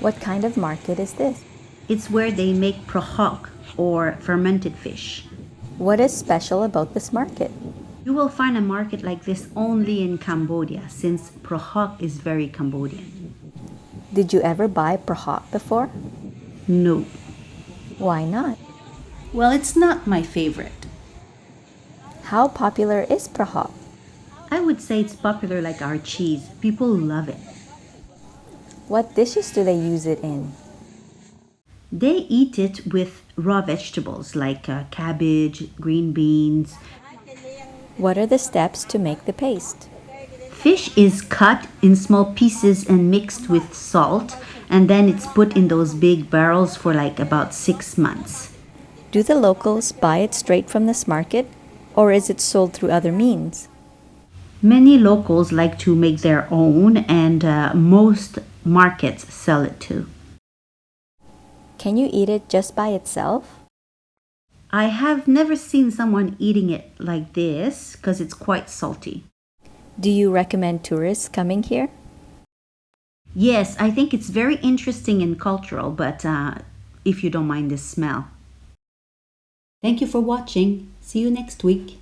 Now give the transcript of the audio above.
What kind of market is this? It's where they make prahok, or fermented fish. What is special about this market? You will find a market like this only in Cambodia, since Prahok is very Cambodian. Did you ever buy Prahok before? No. Why not? Well, it's not my favorite. How popular is Prahok? I would say it's popular like our cheese. People love it. What dishes do they use it in? They eat it with raw vegetables like cabbage, green beans. What are the steps to make the paste? Fish is cut in small pieces and mixed with salt, and then it's put in those big barrels for like about 6 months. Do the locals buy it straight from this market, or is it sold through other means? Many locals like to make their own, and most markets sell it too. Can you eat it just by itself? I have never seen someone eating it like this because it's quite salty. Do you recommend tourists coming here? Yes, I think it's very interesting and cultural, but if you don't mind the smell. Thank you for watching. See you next week.